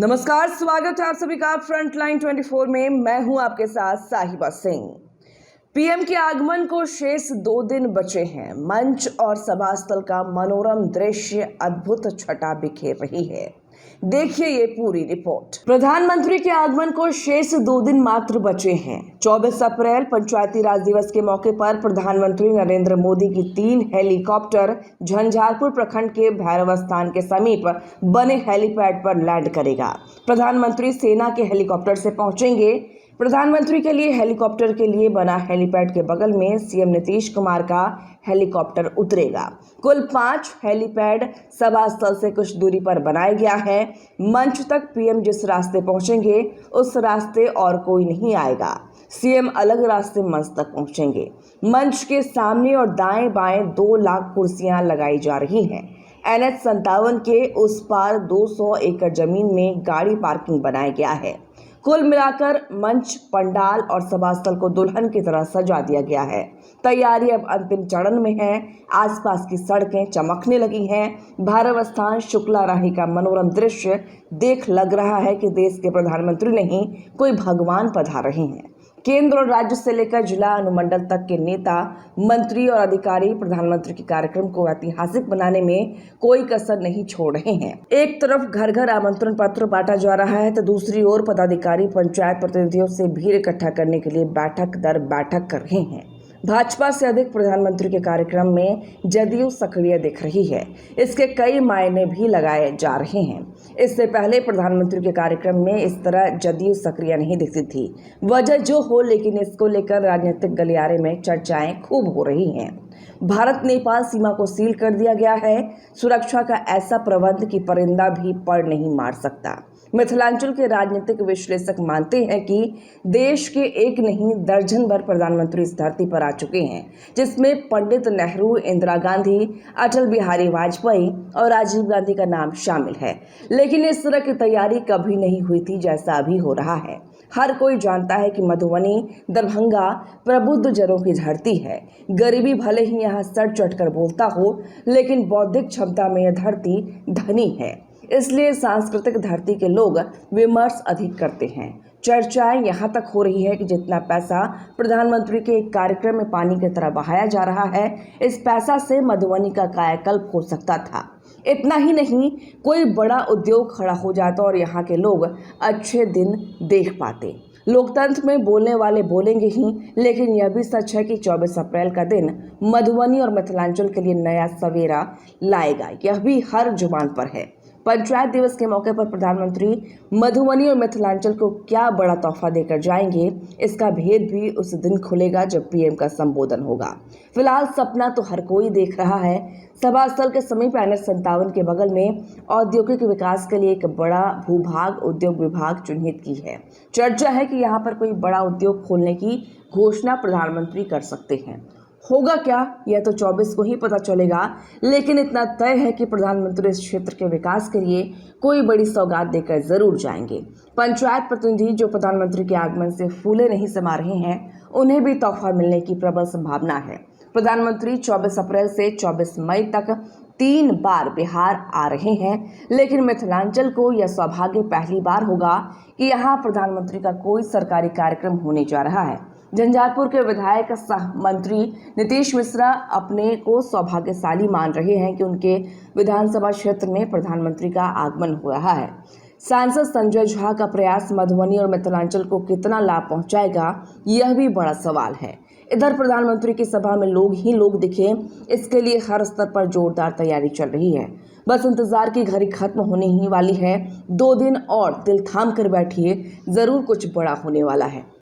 नमस्कार, स्वागत है आप सभी का फ्रंटलाइन 24 में। मैं हूं आपके साथ साहिबा सिंह। पीएम के आगमन को शेष 2 दिन बचे हैं। मंच और सभा स्थल का मनोरम दृश्य अद्भुत छटा बिखेर रही है। देखिए ये पूरी रिपोर्ट। प्रधानमंत्री के आगमन को शेष 2 दिन मात्र बचे हैं। 24 अप्रैल पंचायती राज दिवस के मौके पर प्रधानमंत्री नरेंद्र मोदी की 3 हेलीकॉप्टर झंझारपुर प्रखंड के भैरव स्थान के समीप बने हेलीपैड पर लैंड करेगा। प्रधानमंत्री सेना के हेलीकॉप्टर से पहुंचेंगे। प्रधानमंत्री के लिए हेलीकॉप्टर के लिए बना हेलीपैड के बगल में सीएम नीतीश कुमार का हेलीकॉप्टर उतरेगा। कुल 5 हेलीपैड सभा स्थल से कुछ दूरी पर बनाया गया है। मंच तक पीएम जिस रास्ते पहुंचेंगे उस रास्ते और कोई नहीं आएगा। सीएम अलग रास्ते मंच तक पहुंचेंगे। मंच के सामने और दाएं बाएं 2 लाख कुर्सियां लगाई जा रही हैं। NH 57 के उस पार 200 एकड़ जमीन में गाड़ी पार्किंग बनाया गया है। कुल मिलाकर मंच, पंडाल और सभा स्थल को दुल्हन की तरह सजा दिया गया है। तैयारी अब अंतिम चरण में है। आसपास की सड़कें चमकने लगी हैं। भैरव स्थान शुक्ला राही का मनोरम दृश्य देख लग रहा है कि देश के प्रधानमंत्री नहीं, कोई भगवान पधार रहे हैं। केंद्र और राज्य से लेकर जिला अनुमंडल तक के नेता, मंत्री और अधिकारी प्रधानमंत्री के कार्यक्रम को ऐतिहासिक बनाने में कोई कसर नहीं छोड़ रहे हैं। एक तरफ घर घर आमंत्रण पत्र बांटा जा रहा है तो दूसरी ओर पदाधिकारी पंचायत प्रतिनिधियों से भीड़ इकट्ठा करने के लिए बैठक दर बैठक कर रहे हैं। भाजपा से अधिक प्रधानमंत्री के कार्यक्रम में जदयू सक्रिय दिख रही है। इसके कई मायने भी लगाए जा रहे हैं। इससे पहले प्रधानमंत्री के कार्यक्रम में इस तरह जदयू सक्रिय नहीं दिखती थी। वजह जो हो, लेकिन इसको लेकर राजनीतिक गलियारे में चर्चाएं खूब हो रही हैं। भारत नेपाल सीमा को सील कर दिया गया है। सुरक्षा का ऐसा प्रबंध कि परिंदा भी पर नहीं मार सकता। मिथिलांचल के राजनीतिक विश्लेषक मानते हैं कि देश के एक नहीं दर्जन भर प्रधानमंत्री इस धरती पर आ चुके हैं, जिसमें पंडित नेहरू, इंदिरा गांधी, अटल बिहारी वाजपेयी और राजीव गांधी का नाम शामिल है। लेकिन इस तरह की तैयारी कभी नहीं हुई थी जैसा अभी हो रहा है। हर कोई जानता है कि मधुबनी, दरभंगा प्रबुद्ध जनों की धरती है। गरीबी भले ही यहाँ सर चढ़ कर बोलता हो, लेकिन बौद्धिक क्षमता में यह धरती धनी है। इसलिए सांस्कृतिक धरती के लोग विमर्श अधिक करते हैं। चर्चाएं यहाँ तक हो रही है कि जितना पैसा प्रधानमंत्री के एक कार्यक्रम में पानी की तरह बहाया जा रहा है, इस पैसा से मधुबनी का कायाकल्प हो सकता था। इतना ही नहीं, कोई बड़ा उद्योग खड़ा हो जाता और यहाँ के लोग अच्छे दिन देख पाते। लोकतंत्र में बोलने वाले बोलेंगे ही, लेकिन यह भी सच है कि 24 अप्रैल का दिन मधुबनी और मिथिलांचल के लिए नया सवेरा लाएगा। यह भी हर जुबान पर है। पंचायत दिवस के मौके पर प्रधानमंत्री मधुबनी और मिथिलांचल को क्या बड़ा तोहफा देकर जाएंगे, इसका भेद भी उस दिन खुलेगा जब पीएम का संबोधन होगा। फिलहाल सपना तो हर कोई देख रहा है। सभा स्थल के समीप NH 57 के बगल में औद्योगिक विकास के लिए एक बड़ा भूभाग उद्योग विभाग चिन्हित की है। चर्चा है कि यहाँ पर कोई बड़ा उद्योग खोलने की घोषणा प्रधानमंत्री कर सकते हैं। होगा क्या, यह तो 24 को ही पता चलेगा। लेकिन इतना तय है कि प्रधानमंत्री इस क्षेत्र के विकास के लिए कोई बड़ी सौगात देकर जरूर जाएंगे। पंचायत प्रतिनिधि जो प्रधानमंत्री के आगमन से फूले नहीं समा रहे हैं, उन्हें भी तोहफा मिलने की प्रबल संभावना है। प्रधानमंत्री 24 अप्रैल से 24 मई तक 3 बार बिहार आ रहे हैं, लेकिन मिथिलांचल को यह सौभाग्य पहली बार होगा कि यहाँ प्रधानमंत्री का कोई सरकारी कार्यक्रम होने जा रहा है। झंझारपुर के विधायक सह मंत्री नीतीश मिश्रा अपने को सौभाग्यशाली मान रहे हैं कि उनके विधानसभा क्षेत्र में प्रधानमंत्री का आगमन हो रहा है। सांसद संजय झा का प्रयास मधुबनी और मिथिलांचल को कितना लाभ पहुंचाएगा, यह भी बड़ा सवाल है। इधर प्रधानमंत्री की सभा में लोग ही लोग दिखे, इसके लिए हर स्तर पर जोरदार तैयारी चल रही है। बस इंतजार की घड़ी खत्म होने ही वाली है। 2 दिन और दिल थाम कर बैठिए, जरूर कुछ बड़ा होने वाला है।